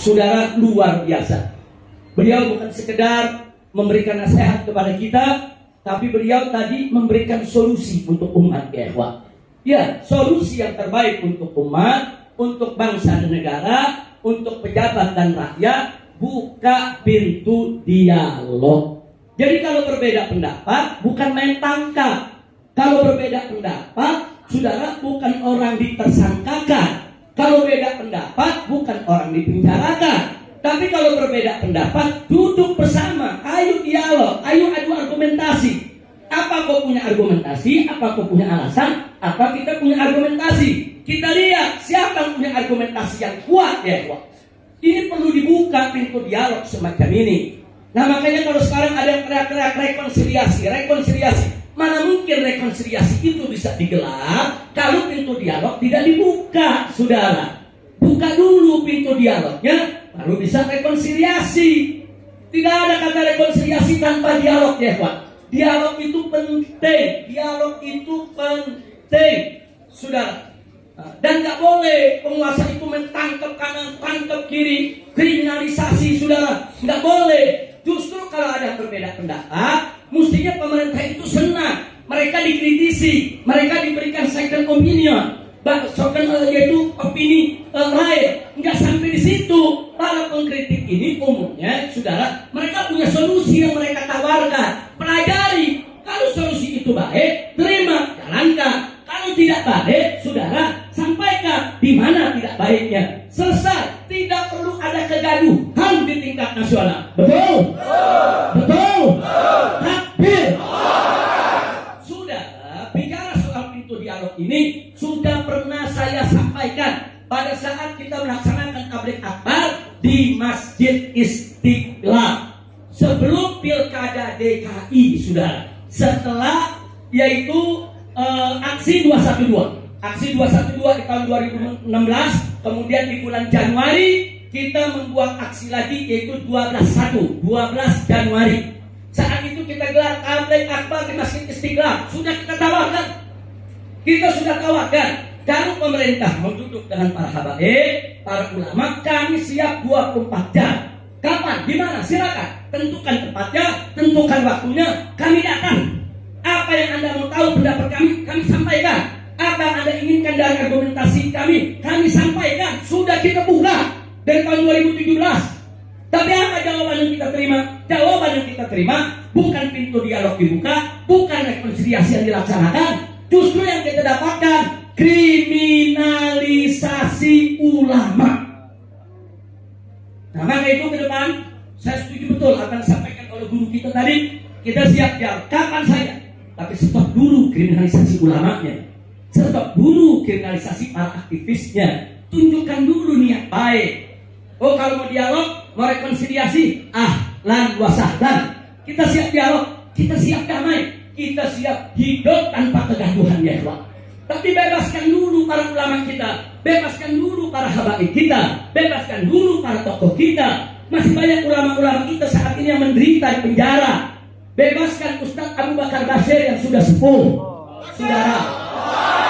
saudara, luar biasa. Beliau bukan sekedar memberikan nasihat kepada kita, tapi beliau tadi memberikan solusi untuk umat, ya ikhwah. Ya, solusi yang terbaik untuk umat, untuk bangsa dan negara, untuk pejabat dan rakyat. Buka pintu dialog. Jadi kalau berbeda pendapat bukan main tangkap. Kalau berbeda pendapat, saudara, bukan orang ditersangkakan. Kalau beda pendapat bukan orang dipenjarakan. Tapi kalau berbeda pendapat, duduk bersama, ayo dialog, ayo adu argumentasi. Apa kau punya argumentasi? Apa kau punya alasan? Apa kita punya argumentasi? Kita lihat siapa yang punya argumentasi yang kuat, ya ikhwah. Ini perlu dibuka pintu dialog semacam ini. Nah, makanya kalau sekarang ada yang teriak-teriak rekonsiliasi. Mana mungkin rekonsiliasi itu bisa digelar kalau pintu dialog tidak dibuka, saudara. Buka dulu pintu dialognya, baru bisa rekonsiliasi. Tidak ada kata rekonsiliasi tanpa dialog, ya Pak. Dialog itu penting, saudara. Dan nggak boleh penguasa itu mentangkap kanan, tangkap kiri, kriminalisasi, saudara. Nggak boleh. Justru kalau ada berbeda pendapat, mestinya pemerintah itu senang. Mereka dikritisi, mereka diberikan second opinion, yaitu opini lain. Nggak sampai di situ. Para pengkritik ini umumnya, saudara, mereka punya solusi yang mereka tawarkan. Pelajari. Kalau solusi itu baik, terima, jalankan. Kalau tidak baik, saudara, sampaikan di mana tidak baiknya. Selesai. Tidak perlu ada kegaduhan di tingkat nasional. Betul? Betul? Takbir. Saudara, bicara soal pintu dialog ini sudah pernah saya sampaikan pada saat kita melaksanakan tabligh akbar di Masjid Istiqlal sebelum Pilkada DKI, saudara. Setelah yaitu aksi 212. Aksi 212 di tahun 2016, kemudian di bulan Januari kita membuat aksi lagi yaitu 12 Januari. Saat itu kita gelar tabligh akbar di Masjid Istiqlal. Sudah kita tawarkan. Kalau pemerintah mau duduk dengan para habaib, para ulama, kami siap 24 jam. Kapan? Di mana? Silakan. Tentukan tempatnya, tentukan waktunya, kami datang. Apa yang Anda mau tahu pendapat kami sampaikan. Apa yang Anda inginkan dari argumentasi kami sampaikan. Sudah kita buka dari tahun 2017. Tapi apa jawaban yang kita terima? Jawaban yang kita terima bukan pintu dialog dibuka, bukan rekonsiliasi yang dilaksanakan. Justru yang kita dapatkan kriminalisasi ulama. Nah, maka itu ke depan saya setuju betul akan disampaikan oleh guru kita tadi. Kita siap dialog kapan saja. Tapi stop dulu kriminalisasi ulamanya. Stop dulu kriminalisasi para aktivisnya. Tunjukkan dulu niat baik. Oh, kalau mau dialog, mau rekonsiliasi, ahlan wa sahlan. Kita siap dialog, kita siap damai, kita siap hidup tanpa kegaduhan, ya Allah. Tapi bebaskan dulu para ulama kita, bebaskan dulu para habaib kita, bebaskan dulu para tokoh kita. Masih banyak ulama-ulama kita saat ini yang menderita di penjara. Bebaskan Ustaz Abu Bakar Bashir yang sudah sepuh, saudara.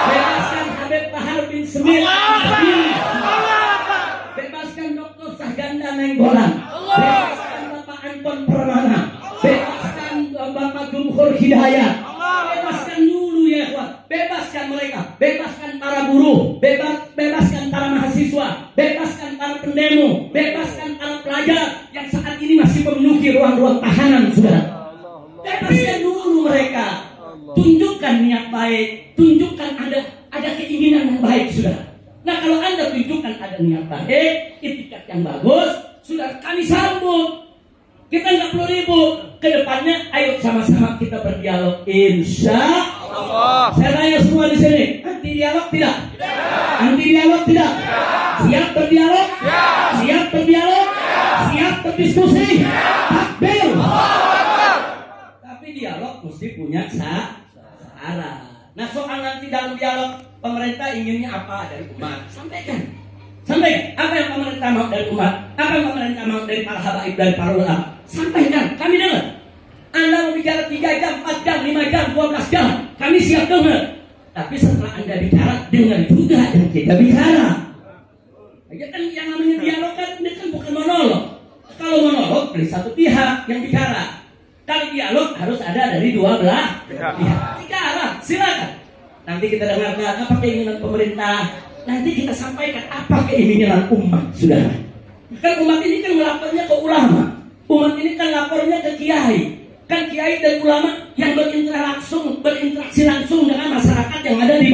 Bebaskan Habib Bahar bin Semir. Bebaskan Dr. Sahganda Nenggolan. Bebaskan Bapak Anton Pramana. Bebaskan Bapak Jumhur Hidayat. Bebaskan dulu, ya ikhwan. Bebaskan mereka. Bebaskan para buruh. Bebaskan para mahasiswa. Bebaskan para pendemo. Bebaskan para pelajar yang saat ini masih memenuhi ruang-ruang tahanan, saudara. Bebaskan dulu mereka. Tunjukkan niat baik. Tunjukkan ada keinginan yang baik, saudara. Nah, kalau Anda tunjukkan ada niat baik, itikat yang bagus, saudara, kami sambut. Kita nggak perlu ribut. Kedepannya, ayo sama-sama kita berdialog. Insya Allah. Saya tanya semua di sini, anti dialog tidak? Anti dialog tidak? Siap berdialog? Siap berdialog? Siap berdiskusi? Takbir. Tapi dialog mesti punya syarat. Nah, soal nanti dalam dialog pemerintah inginnya apa dari umat? Sampaikan. Apa yang pemerintah mau dari umat? Apa yang pemerintah mau dari para habaib, dari para ulama? Sampaikan, kami dengar. Anda mau bicara 3 jam, 4 jam, 5 jam, 12 jam, kami siap dengar. Tapi setelah Anda bicara, dengar juga yang kita bicara. Ya kan, yang namanya dialog kan bukan dari satu pihak yang bicara. Kalau dialog harus ada dari dua belah pihak. Bicara, silakan. Nanti kita dengarkan apa keinginan pemerintah. Nanti kita sampaikan apa keinginan umat, saudara. Kan umat ini kan melapornya ke ulama. Umat ini kan lapornya ke kiai. Kan kiai dan ulama yang berinteraksi langsung dengan masyarakat yang ada di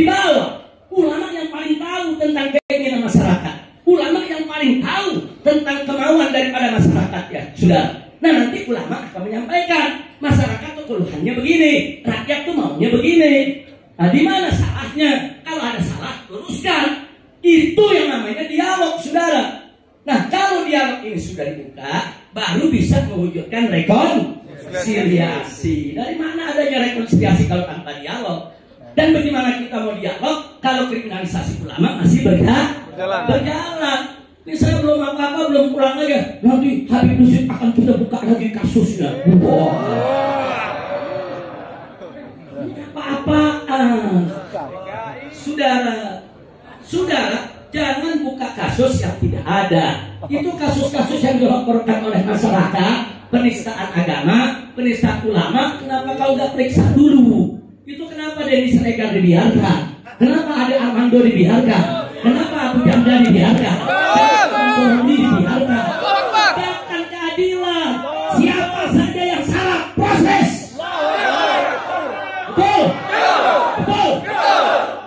bawah. Ulama yang paling tahu tentang keinginan masyarakat. Ulama yang paling tahu tentang kemauan daripada masyarakat, ya sudah. Nah, nanti ulama akan menyampaikan masyarakat tuh keluhannya begini, rakyat tuh maunya begini. Nah, di mana salahnya? Kalau ada salah, luruskan. Itu yang namanya dialog, saudara. Nah, kalau dialog ini sudah dibuka, baru bisa mewujudkan rekonsiliasi. Dari mana adanya rekonsiliasi kalau tanpa dialog? Dan bagaimana kita mau dialog kalau kriminalisasi ulama masih berjalan? Ini saya belum apa-apa, belum pulang aja. Nanti Habib Rizik akan kita buka lagi kasusnya. Apa-apaan? Saudara, jangan buka kasus yang tidak ada. Itu kasus-kasus yang dilaporkan oleh masyarakat, penistaan agama, penistaan ulama. Kenapa kau gak periksa dulu? Itu kenapa Denny Siregar dibiarkan? Kenapa Ade Armando dibiarkan? Kenapa Abu Jamda dibiarkan? Kenapa Abu dibiarkan? Tegakkan keadilan. Siapa saja yang salah, proses. Betul? Betul?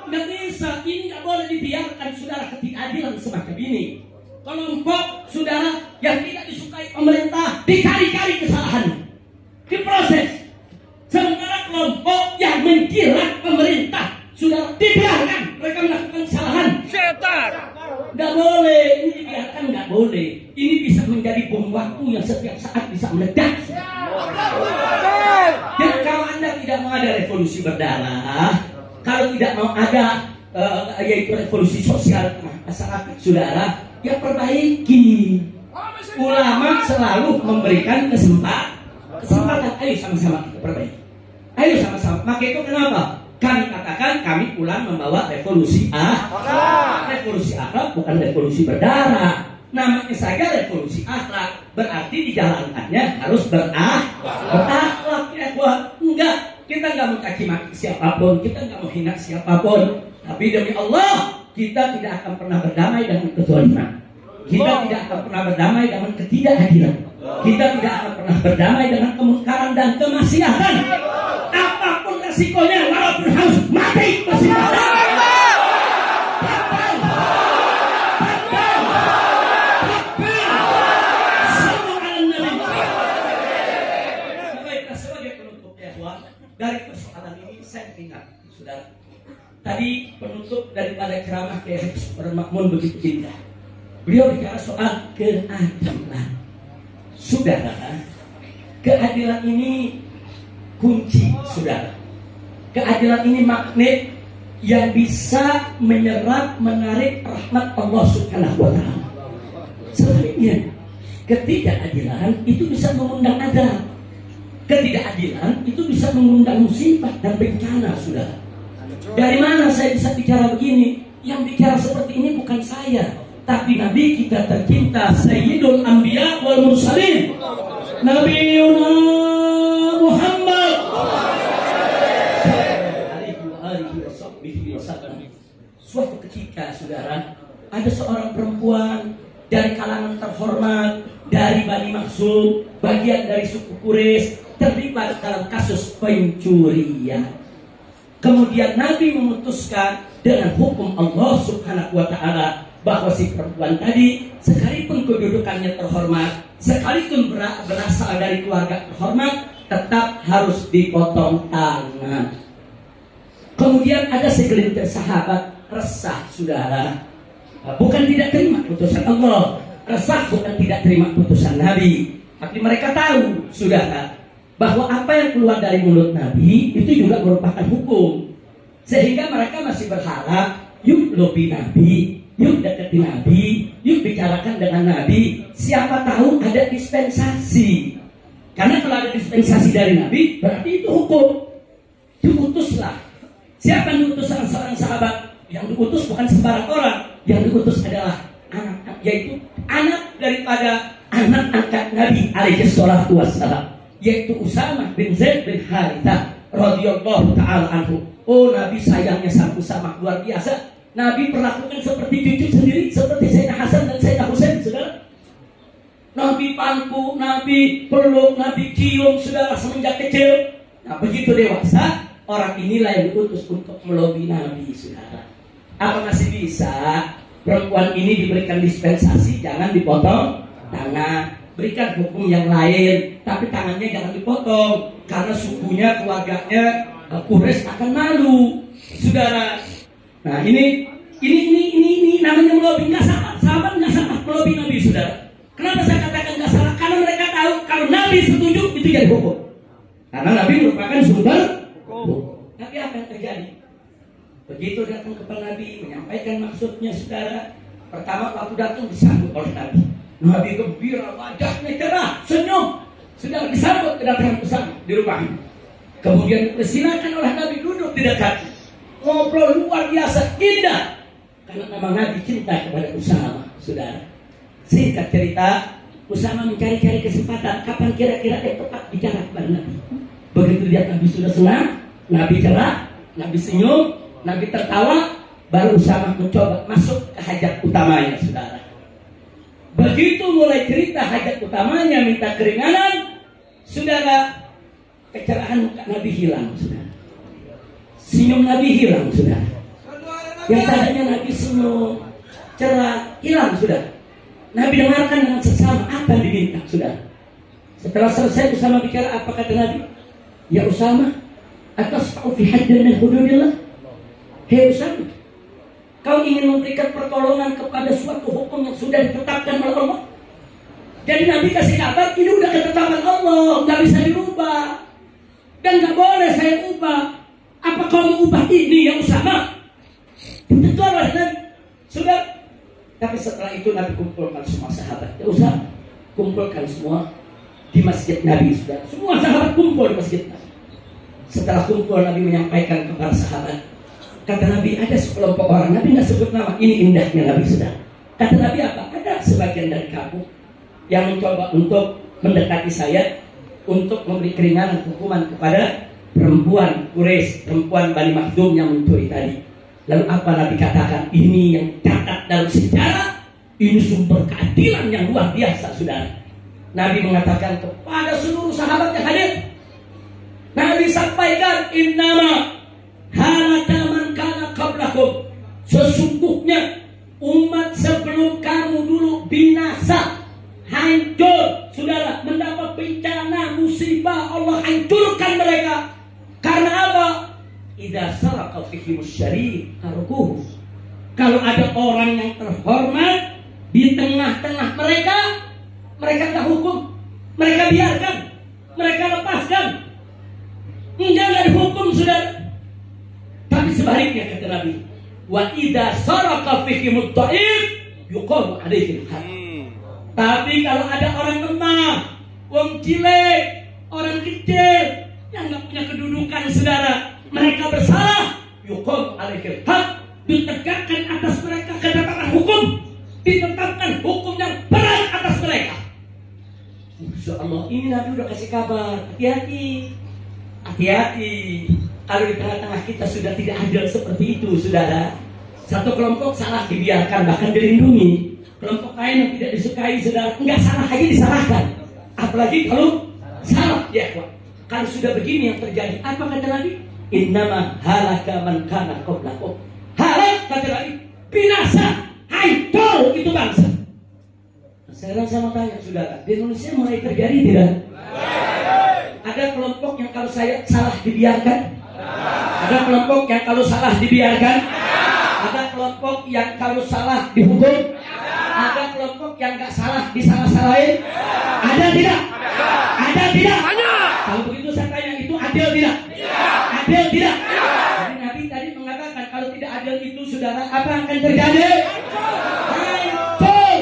Nggak bisa, ini nggak boleh dibiarkan, saudara, ketidakadilan semacam ini. Kelompok saudara yang tidak disukai pemerintah dikali-kali kesalahannya, diproses. Sementara kelompok yang menjilat pemerintah sudah dibiarkan mereka melakukan kesalahan. Setan. Nggak boleh, ini dibiarkan, nggak boleh. Ini bisa menjadi bom waktu yang setiap saat bisa meledak. Jadi kalau Anda tidak mau ada revolusi berdarah, kalau tidak mau ada yaitu revolusi sosial masyarakat, saudara, ya perbaiki. Ulama selalu memberikan kesempatan. Ayo sama-sama kita perbaiki. Ayo sama-sama. Maka itu kenapa kami katakan kami pulang membawa revolusi revolusi akhlak, bukan revolusi berdarah. Namanya saja revolusi akhlak, berarti dijalankannya harus berakhlak, ya kuat. Enggak, kita nggak mau caci maki siapapun, kita nggak mau hina siapapun. Tapi demi Allah, kita tidak akan pernah berdamai dengan kezaliman. Kita tidak akan pernah berdamai dengan ketidakadilan. Kita tidak akan pernah berdamai dengan kemungkaran dan kemaksiatan. Apapun resikonya, walaupun harus mati, masih sebagai penutup ya, dari persoalan ini saya ingat, saudara. Tadi penutup daripada ceramah Kiai Makmun begitu indah. Beliau bicara soal keadilan. Saudara, keadilan ini kunci, saudara. Keadilan ini magnet yang bisa menyerap, menarik rahmat Allah Subhanahu wa Ta'ala. Sebaliknya, ketidakadilan itu bisa mengundang azab. Ketidakadilan itu bisa mengundang musibah dan bencana, saudara. Dari mana saya bisa bicara begini? Yang bicara seperti ini bukan saya, tapi Nabi kita tercinta, Sayyidul Anbiya wal Mursalin, Nabi Muhammad. Suatu ketika, saudara, ada seorang perempuan dari kalangan terhormat dari Bani Makhzum, bagian dari suku Quraisy, terlibat dalam kasus pencurian. Kemudian Nabi memutuskan dengan hukum Allah Subhanahu wa Ta'ala bahwa si perempuan tadi, sekalipun kedudukannya terhormat, sekalipun berasal dari keluarga terhormat, tetap harus dipotong tangan. Kemudian ada segelintir sahabat resah, saudara. Bukan tidak terima putusan Allah, resah bukan tidak terima putusan Nabi, tapi mereka tahu, saudara, bahwa apa yang keluar dari mulut Nabi itu juga merupakan hukum. Sehingga mereka masih berharap, yuk lobi Nabi, yuk deketi Nabi, yuk bicarakan dengan Nabi. Siapa tahu ada dispensasi. Karena kalau ada dispensasi dari Nabi, berarti itu hukum. Diutuslah. Siapa yang diutus seorang sahabat? Yang diutus bukan sembarang orang. Yang diutus adalah anak, yaitu anak daripada anak angkat Nabi alaihi salatu wassalam, yaitu Usamah bin Zaid bin Harithah radhiyallahu taala anhu. Oh, Nabi sayangnya sang Usamah luar biasa. Nabi perlakukan seperti cucu sendiri, seperti Sayyidina Hasan dan Sayyidina Husain, saudara. Nabi pangku, Nabi peluk, Nabi cium, saudara, semenjak kecil. Nah, begitu dewasa, orang inilah yang diutus untuk melobi Nabi, saudara. Apa masih bisa perempuan ini diberikan dispensasi, jangan dipotong tangan, berikan hukum yang lain, tapi tangannya jangan dipotong, karena sukunya, keluarganya Quraisy akan malu, saudara. Nah, ini namanya melobi, nggak salah, sahabat nggak salah melobi Nabi, saudara. Kenapa saya katakan nggak salah? Karena mereka tahu kalau Nabi setuju itu jadi hukum, karena Nabi merupakan sumber hukum. Tapi apa yang terjadi? Begitu datang kepada Nabi menyampaikan maksudnya, saudara. Pertama waktu datang disambut oleh Nabi. Nabi gembira, wajahnya cerah, senyum, sudah disambut kedatangan Usamah di rumahnya. Kemudian dipersilakan oleh Nabi duduk di dekatnya. Ngobrol luar biasa indah, karena memang Nabi cinta kepada Usamah, saudara. Singkat cerita, Usamah mencari-cari kesempatan kapan kira-kira yang tepat bicara kepada Nabi. Begitu lihat Nabi sudah senang, Nabi cerah, Nabi senyum, Nabi tertawa, baru Usamah mencoba masuk ke hajat utamanya, saudara. Begitu mulai cerita hajat utamanya, minta keringanan, saudara, kecerahan muka Nabi hilang, saudara. Senyum Nabi hilang, saudara. Yang tadinya Nabi senyum, cerah, hilang, saudara. Nabi dengarkan dengan seksama apa yang diminta, saudara. Setelah selesai Usamah bicara, apa kata Nabi? Ya Usamah, atasfa'u fi haddin min hududillah. Hei Usamah, kau ingin memberikan pertolongan kepada suatu hukum yang sudah ditetapkan oleh Allah. Jadi Nabi kasih kabar, ini udah ketetapan Allah, nggak bisa dirubah, dan nggak boleh saya ubah. Apa kau mau ubah ini ya Usamah? Tentu oleh Nabi, sudah. Tapi setelah itu Nabi kumpulkan semua sahabat. Ya Usamah, kumpulkan semua di masjid Nabi, sudah. Semua sahabat kumpul di masjid Nabi. Setelah kumpul, Nabi menyampaikan kepada sahabat. Kata Nabi, ada sekelompok orang, Nabi nggak sebut nama, ini indahnya Nabi, sudah. Kata Nabi apa? Ada sebagian dari kamu yang mencoba untuk mendekati saya, untuk memberi keringanan hukuman kepada perempuan Quraisy, perempuan Bani Makhzum yang mencuri tadi. Lalu apa Nabi katakan? Ini yang catat dalam sejarah, ini sumber keadilan yang luar biasa, saudara. Nabi mengatakan kepada seluruh sahabat yang hadir, Nabi sampaikan, innama halaka man kana qablakum, sesungguhnya umat sebelum kamu dulu binasa, hancur, saudara, mendapat bencana, musibah, Allah hancurkan mereka. Karena apa? Idza saraka fihimus syarif tarukuhu. Kalau ada orang yang terhormat di tengah-tengah mereka, mereka tak hukum, mereka biarkan, mereka lepaskan, enggak dihukum, saudara. Tapi sebaliknya kata Nabi, wa idza saraka fihimud dha'if yuqamu alaihi al-had. Tapi kalau ada orang lemah, wong cilik, orang kecil yang enggak punya kedudukan, saudara, mereka bersalah, yuqamu alaihi al-had, ditegakkan atas mereka ketetapan hukum, ditetapkan hukum yang berat atas mereka. Insya Allah, ini Nabi udah kasih kabar, hati-hati, hati-hati. Kalau di tengah-tengah kita sudah tidak adil seperti itu, saudara. Satu kelompok salah dibiarkan, bahkan dilindungi. Kelompok lain yang tidak disukai, saudara, enggak salah aja disalahkan. Apalagi kalau salah, ya. Kalau sudah begini yang terjadi, apa kata Nabi? Innama halaka man kana qablakum. Halak, kata Nabi, binasa, hancur itu bangsa. Sekarang saya mau tanya, saudara, di Indonesia mulai terjadi tidak? Ada kelompok yang kalau saya salah dibiarkan? Ada kelompok yang kalau salah dibiarkan? Ada kelompok yang kalau salah dihukum? Ada kelompok yang nggak salah disalah-salahin? Ada tidak? Ada tidak? Kalau begitu saya tanya, itu adil tidak? Adil tidak? Jadi Nabi tadi mengatakan kalau tidak adil itu, saudara, apa yang akan terjadi? Hancur.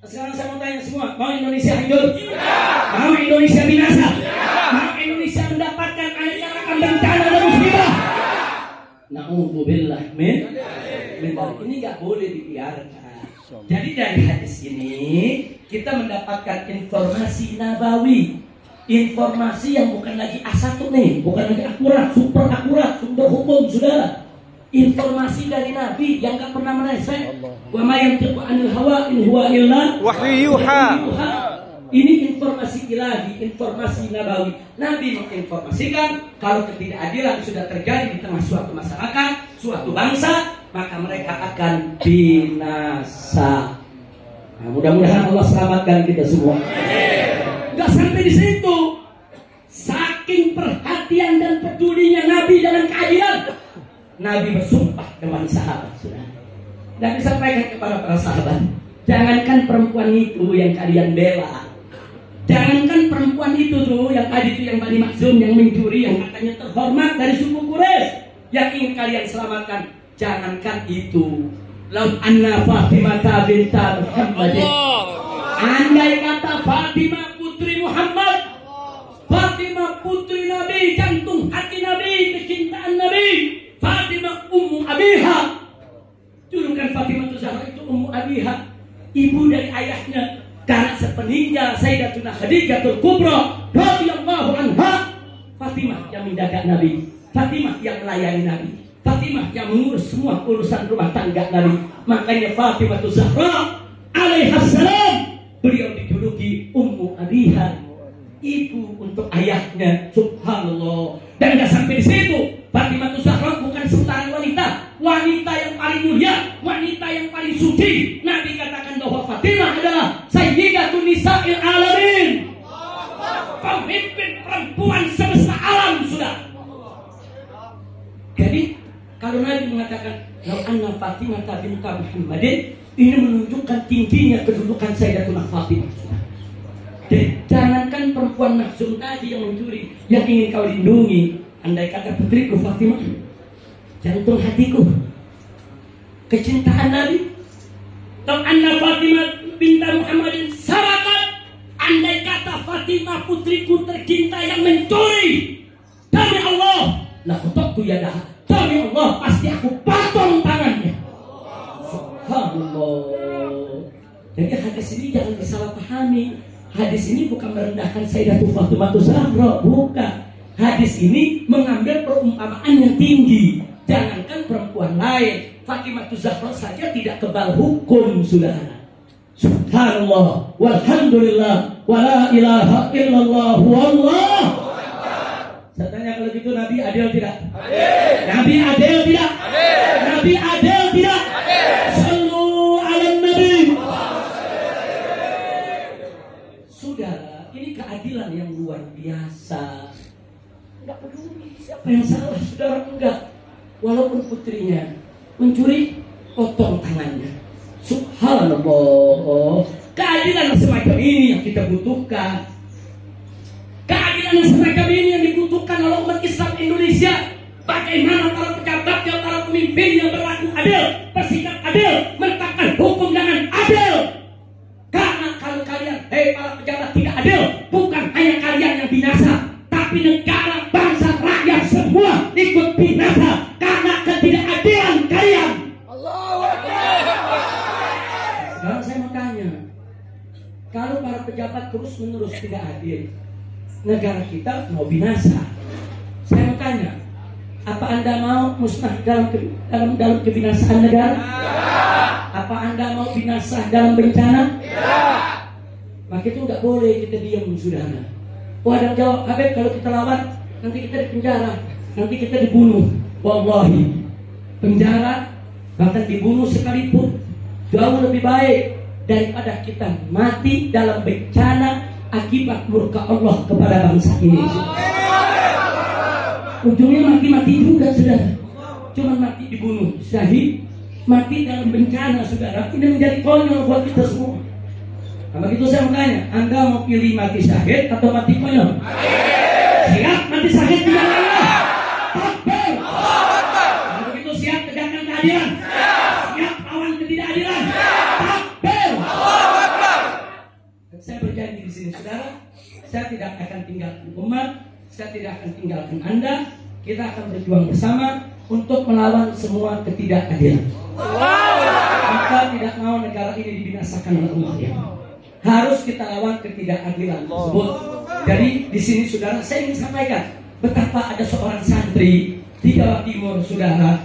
Sekarang saya mau tanya semua, mau Indonesia hancur? Mau Indonesia binasa? Mau Indonesia mendapatkan ancaman bencana dan musibah? Na'udzubillah min. Ini nggak boleh dibiarkan. Jadi dari hadis ini kita mendapatkan informasi nabawi, informasi yang bukan lagi A1 nih, bukan lagi akurat, super akurat, sumber hukum, saudara. Informasi dari Nabi yang gak pernah meleset. Wa ma yantiqu anil hawa in huwa illa wahyu yuha. Ini informasi ilahi, informasi nabawi. Nabi menginformasikan kalau ketidakadilan sudah terjadi di tengah suatu masyarakat, suatu bangsa, maka mereka akan binasa. Nah, mudah-mudahan Allah selamatkan kita semua. Gak sampai di situ. Saking perhatian dan pedulinya Nabi dengan keadilan, Nabi bersumpah dengan sahabat, sudah. Dan disampaikan kepada para sahabat, jangankan perempuan itu yang kalian bela, jangankan perempuan itu tuh yang tadi itu yang Bani Makhzum yang mencuri, yang katanya terhormat dari suku Quraisy, yang ingin kalian selamatkan, jangankan itu. Lau anna Fatimah binta Muhammad, andai kata Fatimah putri Muhammad, Fatimah putri Nabi, jantung hati Nabi, kecintaan Nabi, Fatimah ummu abiha. Julukan Fatimah Zahra itu ummu abiha, ibu dari ayahnya, karena sepeninggal Sayyidatuna Khadijatul Kubra radhiyallahu anha. Fatimah yang menjaga Nabi, Fatimah yang melayani Nabi, Fatimah yang mengurus semua urusan rumah tangga Nabi. Makanya Fatimah Zahra alaihissalam beliau dijuluki ummu abiha, ibu untuk ayahnya. Subhanallah. Dan tidak sampai di situ, Fatimah Zahra bukan sembarang wanita, wanita yang paling mulia, wanita yang paling suci. Nabi katakan bahwa Fatimah adalah sayyidatun nisa'il alamin, pemimpin perempuan semesta alam, sudah. Jadi kalau Nabi mengatakan lau anna Fatimah binta Muhammadin, ini menunjukkan tingginya kedudukan Sayyidatuna Fatimah. Dan jangankan perempuan Makhzum tadi yang mencuri, yang ingin kau lindungi. Andai kata putriku Fatimah, jantung hatiku, kecintaan Nabi. Lau anna Fatimah binta Muhammadin sarakat, andai kata Fatimah putriku tercinta yang mencuri, demi Allah la khutabtu yadaha, demi Allah pasti aku potong tangannya. Subhanallah. Jadi hadis ini jangan disalahpahami. Hadis ini bukan merendahkan Sayyidatuna Fatimah Zahra, bukan. Hadis ini mengambil perumpamaan yang tinggi. Jangankan perempuan lain, Fatimah Zahra saja tidak kebal hukum, saudara. Subhanallah, walhamdulillah, wala ilaha illallah, wallah. Saya tanya, kalau gitu Nabi adil tidak? Adil. Nabi adil tidak? Adil. Nabi adil tidak? Adil. Sallu ala Nabi. Saudara, ini keadilan yang luar biasa. Enggak peduli siapa yang salah, saudara, enggak. Walaupun putrinya mencuri, potong tangannya. Subhanallah. Keadilan semacam ini yang kita butuhkan. Keadilan semacam ini yang dibutuhkan oleh umat Islam Indonesia. Bagaimana para pejabat, para pemimpin yang berlaku adil, bersikap adil, menetapkan hukum dengan adil. Karena kalau kalian, para pejabat tidak adil, bukan hanya kalian yang binasa, tapi negara, bangsa, rakyat semua ikut binasa karena ketidakadilan kalian. Allahu Akbar. Sekarang saya mau tanya, kalau para pejabat terus-menerus tidak adil, negara kita mau binasa. Saya mau tanya, apa Anda mau musnah dalam kebinasaan negara? Apa Anda mau binasa dalam bencana? Maka itu nggak boleh kita diam, saudara. Oh, ada yang jawab, Habib, kalau kita lawan nanti kita dipenjara, nanti kita dibunuh. Wallahi, penjara bahkan dibunuh sekalipun jauh lebih baik daripada kita mati dalam bencana akibat murka Allah kepada bangsa ini. Ujungnya mati-mati juga, saudara. Cuma mati dibunuh, syahid, mati dalam bencana, saudara. Ini menjadi konyol buat kita semua. Nah, begitu saya mau tanya, Anda mau pilih mati syahid atau mati konyol? Siap mati syahid di jalan Allah. Takbir. Nah, begitu siap tegakkan keadilan. Siap lawan ketidakadilan. Takbir. Dan saya berjanji di sini, saudara, saya tidak akan tinggalkan umat, saya tidak akan tinggalkan Anda. Kita akan berjuang bersama untuk melawan semua ketidakadilan. Kita tidak mau negara ini dibinasakan oleh Allah. harus kita lawan ketidakadilan tersebut. Jadi di sini saudara, saya ingin sampaikan betapa ada seorang santri di Jawa Timur, saudara,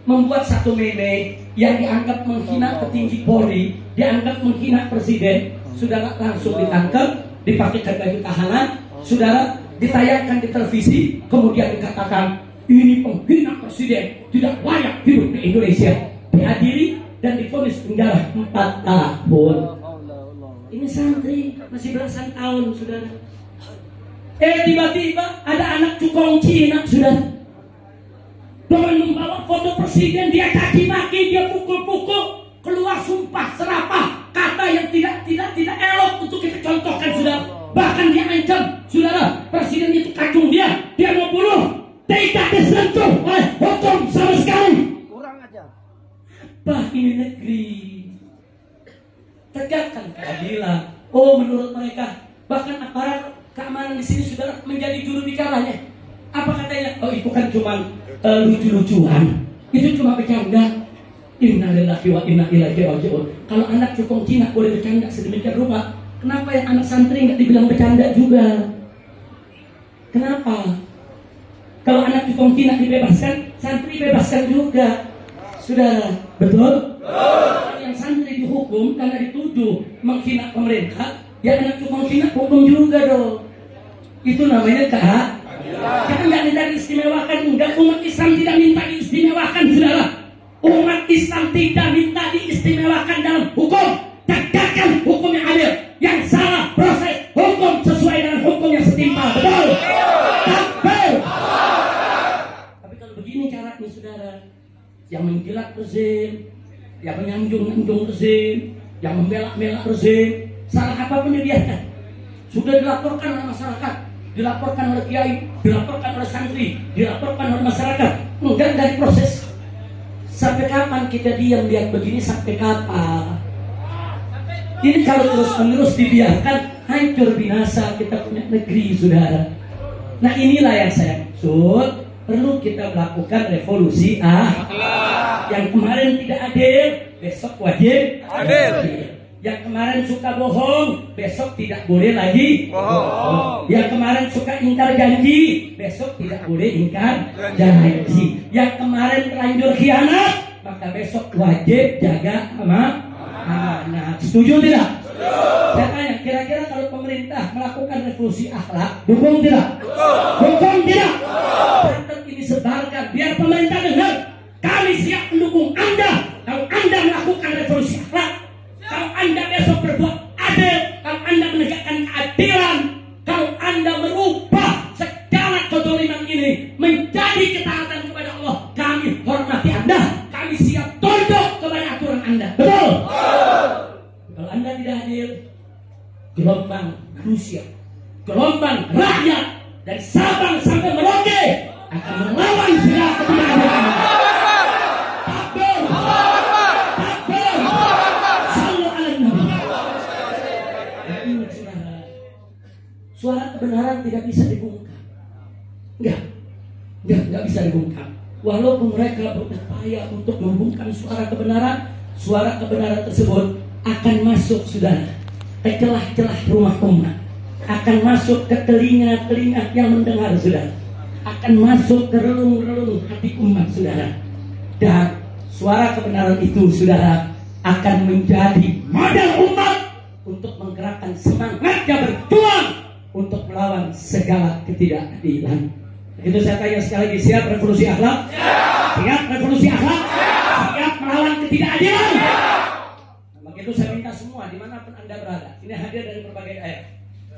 membuat satu meme yang dianggap menghina petinggi Polri, dianggap menghina presiden. Saudara, langsung ditangkap, dipakaikan baju tahanan, saudara, ditayangkan di televisi, kemudian dikatakan ini penghina presiden, tidak layak hidup di Indonesia, diadili dan divonis penjara 4 tahun. Ini santri masih belasan tahun, saudara. Tiba-tiba ada anak cukong Cina, saudara, dengan membawa foto presiden, dia caci maki, dia pukul-pukul, keluar sumpah serapah, kata yang tidak elok untuk kita contohkan, saudara. Bahkan dia ancam, saudara, presiden itu kacung dia mau bunuh, tidak disentuh oleh hukum sama sekali. Kurang aja. Bah, ini negeri, tegakkan keadilan. Oh, menurut mereka, bahkan aparat keamanan di sini sudah menjadi juru bicaranya. Apa katanya? Oh, itu kan cuma lucu-lucuan, itu cuma bercanda. Innalillahi wa inna ilaihi raji'un. Kalau anak cukong Cina boleh bercanda sedemikian rupa, kenapa yang anak santri nggak dibilang bercanda juga? Kenapa? Kalau anak cukong Cina dibebaskan, santri bebaskan juga. Saudara, betul? Yang santri dihukum karena dituduh menghina pemerintah, ya anak cukong Cina hukum juga dong. Itu namanya keadilan. Kita nggak minta diistimewakan, enggak. Umat Islam tidak minta diistimewakan, saudara. Umat Islam tidak minta diistimewakan dalam hukum. Tegakkan hukum yang adil. Yang salah proses hukum sesuai dengan hukum yang setimpal. Betul? Takbir. Tapi kalau begini caranya, saudara, yang menjilat rezim, yang menyanjung-nyanjung rezim, yang membela-bela rezim, salah apapun dibiarkan. Sudah dilaporkan oleh masyarakat, dilaporkan oleh kiai, dilaporkan oleh santri, dilaporkan oleh masyarakat, enggak dari proses. Sampai kapan kita diam lihat begini? Sampai kapan? Ini kalau terus-menerus dibiarkan, hancur binasa kita punya negeri, saudara. Nah, inilah yang saya maksud. Perlu kita melakukan revolusi akhlak. Yang kemarin tidak adil, besok wajib adil. Yang kemarin suka bohong, besok tidak boleh lagi bohong. Yang kemarin suka ingkar janji, besok tidak boleh ingkar janji. Yang kemarin terlanjur khianat, maka besok wajib jaga amanah. Setuju tidak? Saya tanya, kira-kira kalau pemerintah melakukan revolusi akhlak, dukung tidak? Dukung tidak? Tetap ini sebarkan, biar pemerintah dengar. Kami siap mendukung Anda kalau Anda melakukan revolusi akhlak. Kalau Anda besok berbuat adil, kalau Anda menegakkan keadilan, kalau Anda merubah segala kezaliman ini menjadi ketaatan kepada Allah, kami hormati Anda, kami siap tunduk kepada aturan Anda. Betul? Kalau Anda tidak adil, gelombang manusia, gelombang rakyat dari Sabang sampai Merauke akan melawan segala ketidakadilan. Suara kebenaran tidak bisa dibungkam. Enggak bisa dibungkam. Walaupun mereka berupaya untuk membungkam suara kebenaran tersebut akan masuk, saudara, ke celah-celah rumah umat, akan masuk ke telinga-telinga yang mendengar, saudara, akan masuk ke relung-relung hati umat, saudara. Dan suara kebenaran itu, saudara, akan menjadi modal umat untuk menggerakkan semangatnya berjuang untuk melawan segala ketidakadilan. Begitu saya tanya sekali lagi, siap revolusi akhlak? Siap revolusi akhlak? Siap melawan ketidakadilan? Begitu saya minta semua dimanapun Anda berada, ini hadir dari berbagai daerah,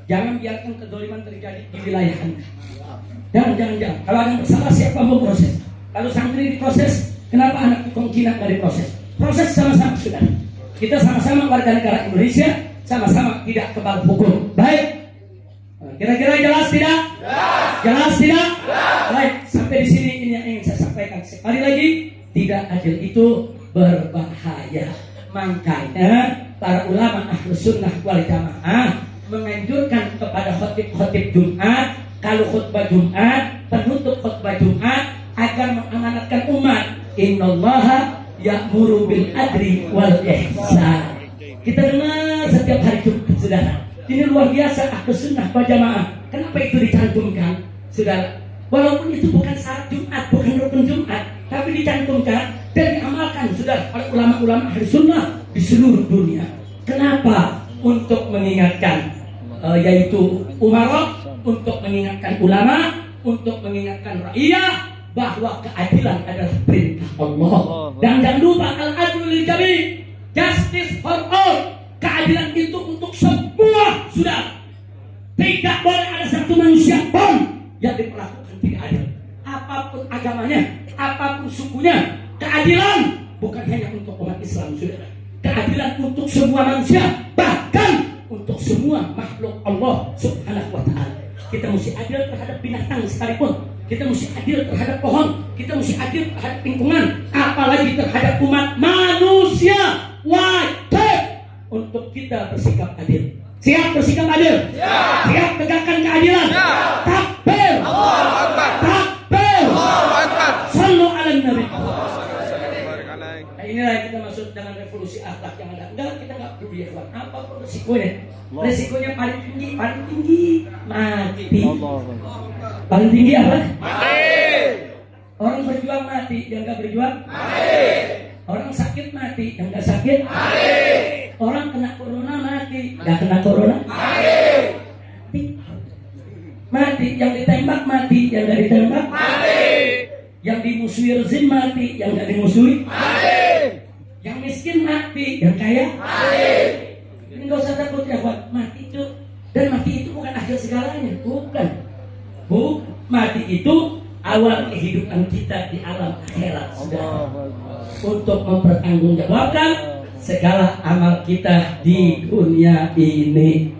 jangan biarkan kezaliman terjadi di wilayah Anda. Jangan. Kalau ada yang bersalah, siapa mau proses? Kalau santri diproses, kenapa anak tukang Cina nggak diproses? Proses sama-sama, saudara. Kita sama-sama warga negara Indonesia, sama-sama tidak kebal hukum. Baik. Kira-kira jelas tidak? Jelas tidak? Baik, sampai di sini ini yang ingin saya sampaikan. Sekali lagi, tidak adil itu berbahaya. Makanya para ulama Ahlus Sunnah wal Jamaah menganjurkan kepada khotib-khotib Jumat, kalau khutbah Jumat, penutup khutbah Jumat, agar mengamanatkan umat. Innallaha ya'muru bil adli wal ihsan. Kita dengar setiap hari Jumat, saudara. Ini luar biasa, Ahlus Sunnah wal Jamaah. Kenapa itu dicantumkan, saudara? Walaupun itu bukan syarat Jumat, bukan rukun Jumat, tapi dicantumkan dan diamalkan, saudara, oleh ulama-ulama Ahlus Sunnah di seluruh dunia. Kenapa? Untuk mengingatkan, yaitu umarah, untuk mengingatkan ulama, untuk mengingatkan rakyat bahwa keadilan adalah perintah Allah. Dan jangan lupa al-adlu lil jami', justice for all. Keadilan itu untuk semua, sudah. Tidak boleh ada satu manusia pun yang diperlakukan tidak adil. Apapun agamanya, apapun sukunya, keadilan bukan hanya untuk umat Islam, saudara. Keadilan untuk semua manusia, bahkan untuk semua makhluk Allah Subhanahu wa ta'ala. Kita mesti adil terhadap binatang sekalipun. Kita mesti adil terhadap pohon. Kita mesti adil terhadap lingkungan. Apalagi terhadap umat manusia. Wajib untuk kita bersikap adil. Siap bersikap adil? Ya. Siap tegakkan keadilan? Ya. Takbir. Allahu Akbar. Takbir. Allahu Akbar. Sallu ala Nabi. Nah, inilah yang kita maksud dengan revolusi akhlak yang ada. Enggak, kita enggak peduli ya, Tuhan. Apapun resikonya. Resikonya paling tinggi mati. Paling tinggi apa? Mati. Orang berjuang mati, yang enggak berjuang mati. Orang sakit mati, yang enggak sakit mati. Orang kena corona mati, enggak kena corona mati. Mati, yang ditembak mati, yang enggak ditembak mati. Yang dimusuhi rezim mati, yang enggak dimusuhi mati. Yang miskin mati, yang kaya mati. Ini enggak usah takut ya, Pak. Mati itu, dan mati itu bukan akhir segalanya, bukan. Mati itu awal kehidupan kita di alam akhirat, sudah. Untuk mempertanggungjawabkan segala amal kita di dunia ini.